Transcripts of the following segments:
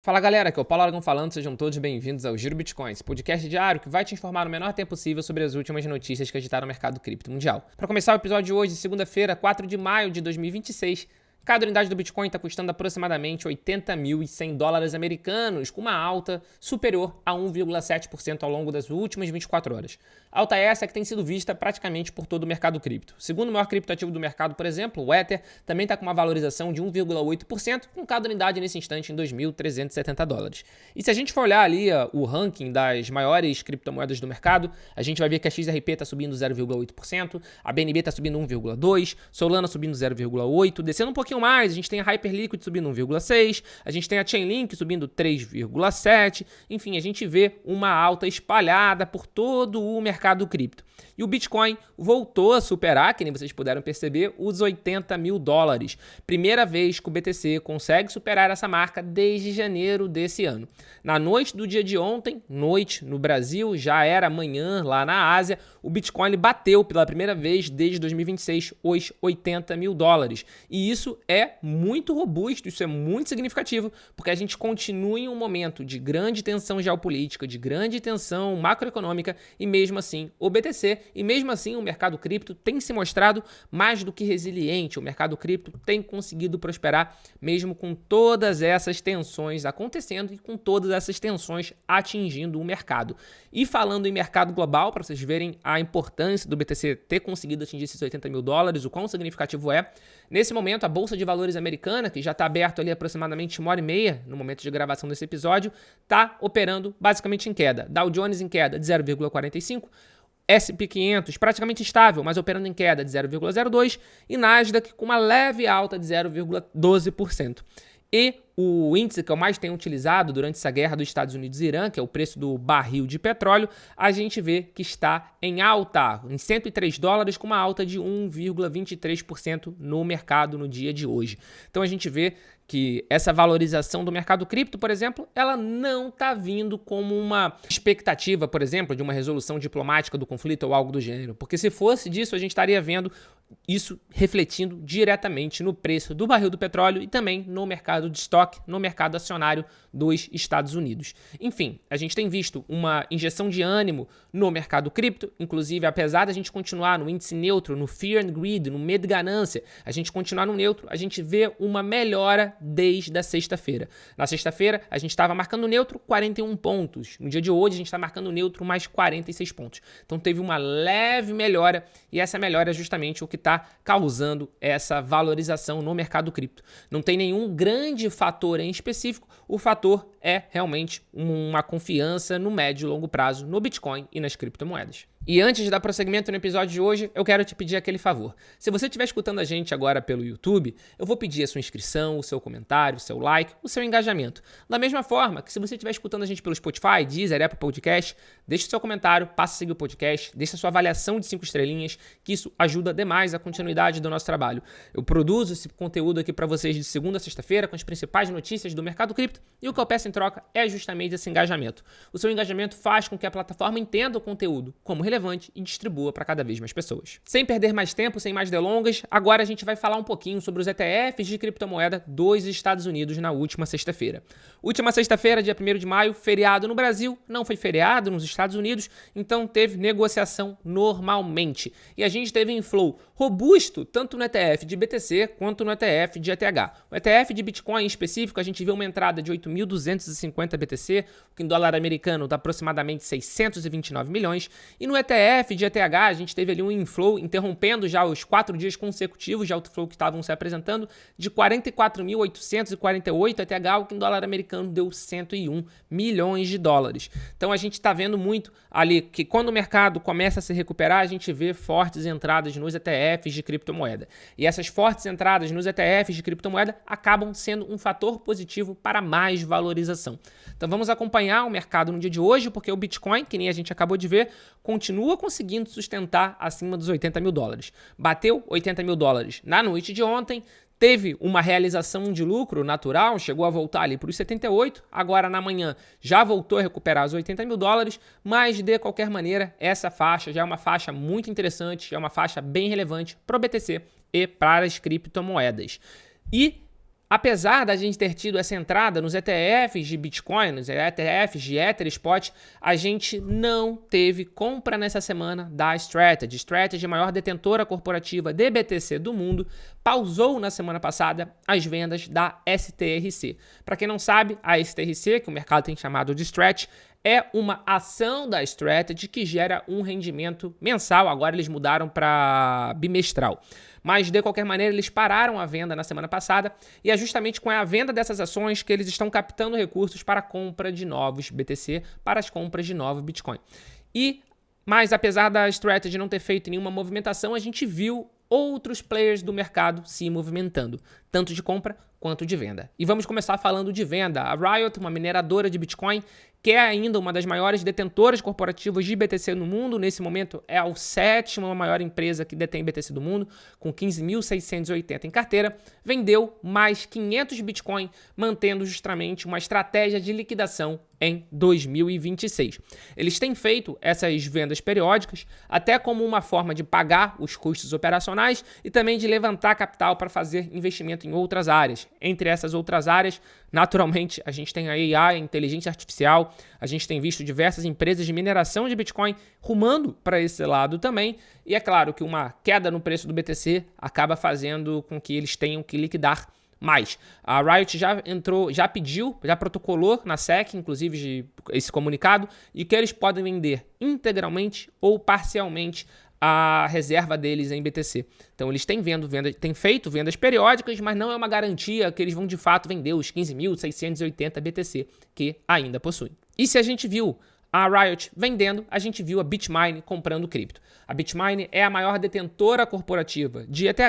Fala galera, aqui é o Paulo Aragão falando, sejam todos bem-vindos ao Giro Bitcoins, podcast diário que vai te informar no menor tempo possível sobre as últimas notícias que agitaram o mercado cripto mundial. Para começar o episódio de hoje, segunda-feira, 4 de maio de 2026, cada unidade do Bitcoin está custando aproximadamente $80.100 americanos, com uma alta superior a 1,7% ao longo das últimas 24 horas. A alta essa que tem sido vista praticamente por todo o mercado cripto. Segundo o maior criptoativo do mercado, por exemplo, o Ether, também está com uma valorização de 1,8%, com cada unidade nesse instante em $2.370. E se a gente for olhar ali o ranking das maiores criptomoedas do mercado, a gente vai ver que a XRP está subindo 0,8%, a BNB está subindo 1,2%, Solana subindo 0,8%, descendo um pouquinho mais, a gente tem a Hyperliquid subindo 1,6%, a gente tem a Chainlink subindo 3,7%, enfim, a gente vê uma alta espalhada por todo o mercado cripto. E o Bitcoin voltou a superar, que nem vocês puderam perceber, os $80.000. Primeira vez que o BTC consegue superar essa marca desde janeiro desse ano. Na noite do dia de ontem, noite no Brasil, já era manhã lá na Ásia, o Bitcoin bateu pela primeira vez desde 2026 os $80.000. E isso é muito robusto, isso é muito significativo, porque a gente continua em um momento de grande tensão geopolítica, de grande tensão macroeconômica, e mesmo assim o BTC e mesmo assim o mercado cripto tem se mostrado mais do que resiliente. O mercado cripto tem conseguido prosperar mesmo com todas essas tensões acontecendo e com todas essas tensões atingindo o mercado. E falando em mercado global, para vocês verem a importância do BTC ter conseguido atingir esses $80.000, o quão significativo é, nesse momento a Bolsa de Valores americana, que já está aberto ali aproximadamente 1h30 no momento de gravação desse episódio, está operando basicamente em queda. Dow Jones em queda de 0,45%, S&P 500 praticamente estável, mas operando em queda de 0,02%, e Nasdaq com uma leve alta de 0,12%. E o índice que eu mais tenho utilizado durante essa guerra dos Estados Unidos e Irã, que é o preço do barril de petróleo, a gente vê que está em alta, em $103, com uma alta de 1,23% no mercado no dia de hoje. Então a gente vê que essa valorização do mercado cripto, por exemplo, ela não está vindo como uma expectativa, por exemplo, de uma resolução diplomática do conflito ou algo do gênero. Porque se fosse disso, a gente estaria vendo isso refletindo diretamente no preço do barril do petróleo e também no mercado de estoque, no mercado acionário dos Estados Unidos. Enfim, a gente tem visto uma injeção de ânimo no mercado cripto, inclusive apesar da gente continuar no índice neutro, no Fear and Greed, no medo e ganância, a gente continuar no neutro, a gente vê uma melhora desde a sexta-feira. Na sexta-feira, a gente estava marcando neutro 41 pontos. No dia de hoje, a gente está marcando neutro mais 46 pontos. Então teve uma leve melhora e essa melhora é justamente o que está causando essa valorização no mercado cripto. Não tem nenhum grande fator em específico, o fator é realmente uma confiança no médio e longo prazo no Bitcoin e nas criptomoedas. E antes de dar prosseguimento no episódio de hoje, eu quero te pedir aquele favor. Se você estiver escutando a gente agora pelo YouTube, eu vou pedir a sua inscrição, o seu comentário, o seu like, o seu engajamento. Da mesma forma que se você estiver escutando a gente pelo Spotify, Deezer, Apple Podcast, deixe o seu comentário, passe a seguir o podcast, deixe a sua avaliação de 5 estrelinhas, que isso ajuda demais a continuidade do nosso trabalho. Eu produzo esse conteúdo aqui para vocês de segunda a sexta-feira, com as principais notícias do mercado cripto, e o que eu peço em troca é justamente esse engajamento. O seu engajamento faz com que a plataforma entenda o conteúdo como relevante e distribua para cada vez mais pessoas. Sem perder mais tempo, sem mais delongas, agora a gente vai falar um pouquinho sobre os ETFs de criptomoeda dos Estados Unidos na última sexta-feira. Última sexta-feira, dia 1º de maio, feriado no Brasil, não foi feriado nos Estados Unidos, então teve negociação normalmente. E a gente teve inflow robusto, tanto no ETF de BTC quanto no ETF de ETH. O ETF de Bitcoin em específico, a gente viu uma entrada de 8.250 BTC, o que em dólar americano dá aproximadamente 629 milhões, e no ETF de ETH a gente teve ali um inflow, interrompendo já os 4 dias consecutivos de outflow que estavam se apresentando, de 44.848 ETH, o que em dólar americano deu 101 milhões de dólares. Então a gente está vendo muito ali que quando o mercado começa a se recuperar, a gente vê fortes entradas nos ETFs de criptomoeda. E essas fortes entradas nos ETFs de criptomoeda acabam sendo um fator positivo para mais valorização. Então vamos acompanhar o mercado no dia de hoje, porque o Bitcoin, que nem a gente acabou de ver, continua conseguindo sustentar acima dos $80.000. Bateu $80.000 na noite de ontem, teve uma realização de lucro natural, chegou a voltar ali para os 78, agora na manhã já voltou a recuperar os $80.000, mas de qualquer maneira essa faixa já é uma faixa muito interessante, já é uma faixa bem relevante para o BTC e para as criptomoedas. E apesar da gente ter tido essa entrada nos ETFs de Bitcoin, nos ETFs de Ether Spot, a gente não teve compra nessa semana da Strategy. Strategy, a maior detentora corporativa de BTC do mundo, pausou na semana passada as vendas da STRC. Para quem não sabe, a STRC, que o mercado tem chamado de Stretch, é uma ação da Strategy que gera um rendimento mensal. Agora eles mudaram para bimestral. Mas, de qualquer maneira, eles pararam a venda na semana passada e é justamente com a venda dessas ações que eles estão captando recursos para a compra de novos BTC, para as compras de novo Bitcoin. Mas, apesar da Strategy não ter feito nenhuma movimentação, a gente viu outros players do mercado se movimentando, tanto de compra quanto de venda. E vamos começar falando de venda. A Riot, uma mineradora de Bitcoin, que é ainda uma das maiores detentoras corporativas de BTC no mundo. Nesse momento é a 7ª maior empresa que detém BTC do mundo, com 15.680 em carteira, vendeu mais 500 Bitcoin, mantendo justamente uma estratégia de liquidação em 2026. Eles têm feito essas vendas periódicas até como uma forma de pagar os custos operacionais e também de levantar capital para fazer investimento em outras áreas. Entre essas outras áreas, naturalmente, a gente tem a AI, a inteligência artificial, a gente tem visto diversas empresas de mineração de Bitcoin rumando para esse lado também, e é claro que uma queda no preço do BTC acaba fazendo com que eles tenham que liquidar mais. A Riot já pediu, já protocolou na SEC, inclusive, esse comunicado, e que eles podem vender integralmente ou parcialmente a reserva deles em BTC. Então eles têm feito vendas periódicas, mas não é uma garantia que eles vão de fato vender os 15.680 BTC que ainda possuem. E se a gente viu a Riot vendendo, a gente viu a BitMine comprando cripto. A BitMine é a maior detentora corporativa de ETH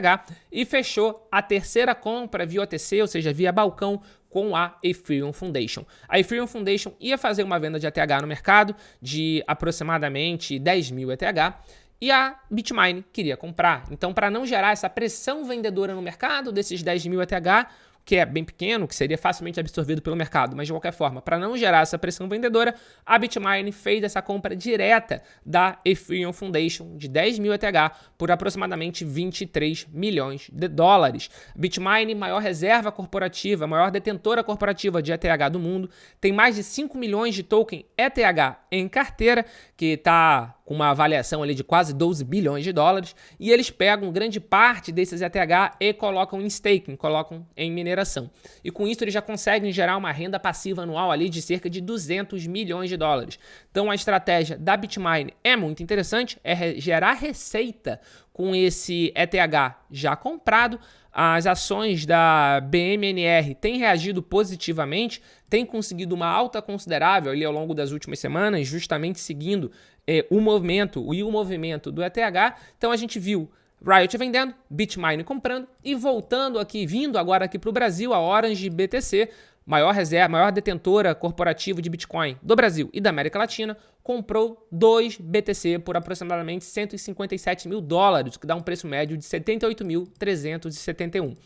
e fechou a terceira compra via OTC, ou seja, via balcão, com a Ethereum Foundation. A Ethereum Foundation ia fazer uma venda de ETH no mercado de aproximadamente 10.000 ETH, e a BitMine queria comprar. Então, para não gerar essa pressão vendedora no mercado desses 10.000 ETH, que é bem pequeno, que seria facilmente absorvido pelo mercado, mas de qualquer forma, para não gerar essa pressão vendedora, a BitMine fez essa compra direta da Ethereum Foundation de 10.000 ETH por aproximadamente 23 milhões de dólares. BitMine, maior reserva corporativa, maior detentora corporativa de ETH do mundo, tem mais de 5 milhões de token ETH em carteira, que está com uma avaliação ali de quase 12 bilhões de dólares, e eles pegam grande parte desses ETH e colocam em staking, colocam em mineração. E com isso eles já conseguem gerar uma renda passiva anual ali de cerca de 200 milhões de dólares. Então a estratégia da BitMine é muito interessante, é gerar receita com esse ETH já comprado. As ações da BMNR têm reagido positivamente, têm conseguido uma alta considerável ali ao longo das últimas semanas, justamente seguindo o movimento do ETH. Então a gente viu Riot vendendo, BitMine comprando e vindo agora aqui para o Brasil, a Orange BTC, maior detentora corporativa de Bitcoin do Brasil e da América Latina, comprou 2 BTC por aproximadamente 157 mil dólares, que dá um preço médio de 78.371.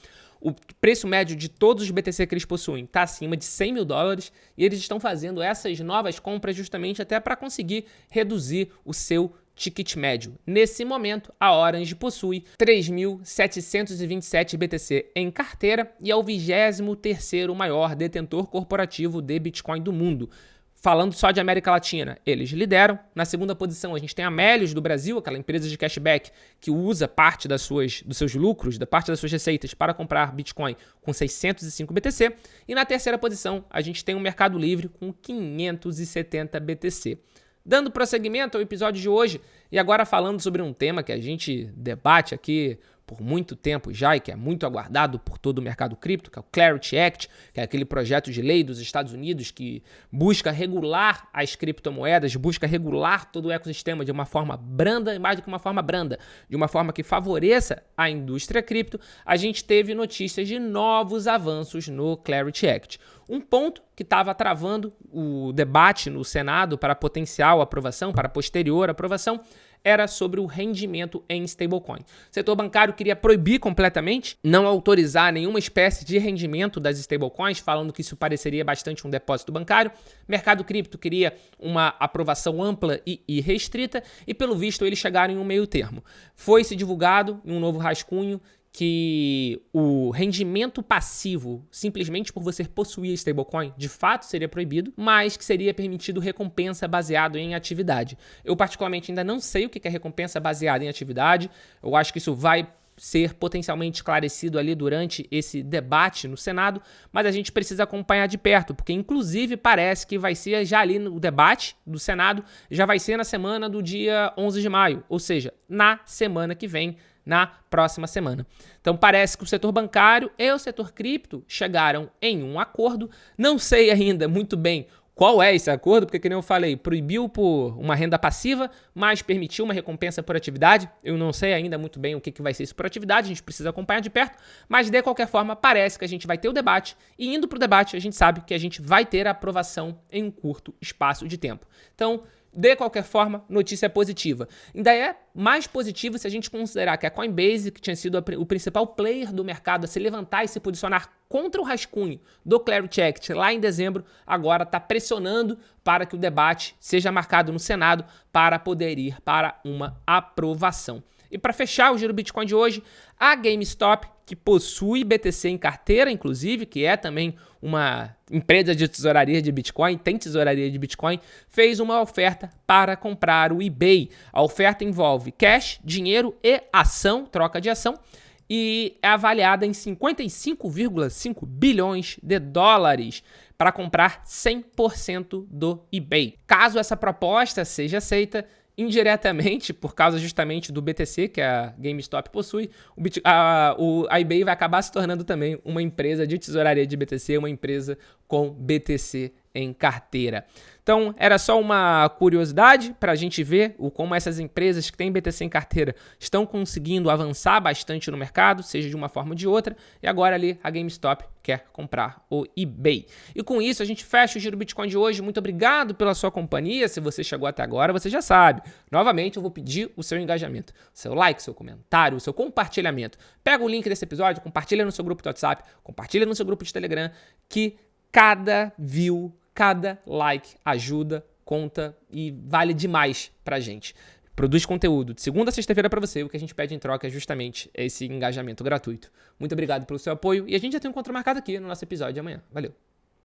O preço médio de todos os BTC que eles possuem está acima de 100 mil dólares e eles estão fazendo essas novas compras justamente até para conseguir reduzir o seu ticket médio. Nesse momento, a Orange possui 3.727 BTC em carteira e é o 23º maior detentor corporativo de Bitcoin do mundo. Falando só de América Latina, eles lideram. Na segunda posição, a gente tem a Melius do Brasil, aquela empresa de cashback que usa parte dos seus lucros, da parte das suas receitas para comprar Bitcoin com 605 BTC. E na terceira posição, a gente tem o Mercado Livre com 570 BTC. Dando prosseguimento ao episódio de hoje e agora falando sobre um tema que a gente debate aqui por muito tempo já e que é muito aguardado por todo o mercado cripto, que é o Clarity Act, que é aquele projeto de lei dos Estados Unidos que busca regular as criptomoedas, busca regular todo o ecossistema de uma forma branda, e mais do que uma forma branda, de uma forma que favoreça a indústria cripto. A gente teve notícias de novos avanços no Clarity Act. Um ponto que estava travando o debate no Senado para potencial aprovação, para posterior aprovação, era sobre o rendimento em stablecoin. O setor bancário queria proibir completamente, não autorizar nenhuma espécie de rendimento das stablecoins, falando que isso pareceria bastante um depósito bancário. Mercado cripto queria uma aprovação ampla e irrestrita e, pelo visto, eles chegaram em um meio termo. Foi-se divulgado em um novo rascunho que o rendimento passivo, simplesmente por você possuir stablecoin, de fato seria proibido, mas que seria permitido recompensa baseado em atividade. Eu particularmente ainda não sei o que é recompensa baseada em atividade. Eu acho que isso vai ser potencialmente esclarecido ali durante esse debate no Senado, mas a gente precisa acompanhar de perto, porque inclusive parece que vai ser já ali no debate do Senado, já vai ser na semana do dia 11 de maio, ou seja, na semana que vem, na próxima semana. Então parece que o setor bancário e o setor cripto chegaram em um acordo. Não sei ainda muito bem qual é esse acordo, porque, como eu falei, proibiu por uma renda passiva, mas permitiu uma recompensa por atividade. Eu não sei ainda muito bem o que vai ser isso por atividade, a gente precisa acompanhar de perto, mas de qualquer forma parece que a gente vai ter o debate, e indo para o debate a gente sabe que a gente vai ter a aprovação em um curto espaço de tempo. Então, de qualquer forma, notícia positiva. Ainda é mais positivo se a gente considerar que a Coinbase, que tinha sido o principal player do mercado a se levantar e se posicionar contra o rascunho do Clarity Act lá em dezembro, agora está pressionando para que o debate seja marcado no Senado para poder ir para uma aprovação. E para fechar o Giro Bitcoin de hoje, a GameStop, que possui BTC em carteira, inclusive, que é também uma empresa de tesouraria de Bitcoin, tem tesouraria de Bitcoin, fez uma oferta para comprar o eBay. A oferta envolve cash, dinheiro e ação, troca de ação, e é avaliada em 55,5 bilhões de dólares para comprar 100% do eBay. Caso essa proposta seja aceita, indiretamente, por causa justamente do BTC que a GameStop possui, a eBay vai acabar se tornando também uma empresa de tesouraria de BTC, uma empresa com BTC em carteira. Então, era só uma curiosidade para a gente ver como essas empresas que têm BTC em carteira estão conseguindo avançar bastante no mercado, seja de uma forma ou de outra, e agora ali a GameStop quer comprar o eBay. E com isso a gente fecha o Giro Bitcoin de hoje. Muito obrigado pela sua companhia. Se você chegou até agora, você já sabe. Novamente, eu vou pedir o seu engajamento, seu like, seu comentário, o seu compartilhamento. Pega o link desse episódio, compartilha no seu grupo de WhatsApp, compartilha no seu grupo de Telegram, que cada view, cada like ajuda, conta e vale demais pra gente. Produz conteúdo de segunda a sexta-feira pra você. O que a gente pede em troca é justamente esse engajamento gratuito. Muito obrigado pelo seu apoio e a gente já tem um encontro marcado aqui no nosso episódio de amanhã. Valeu!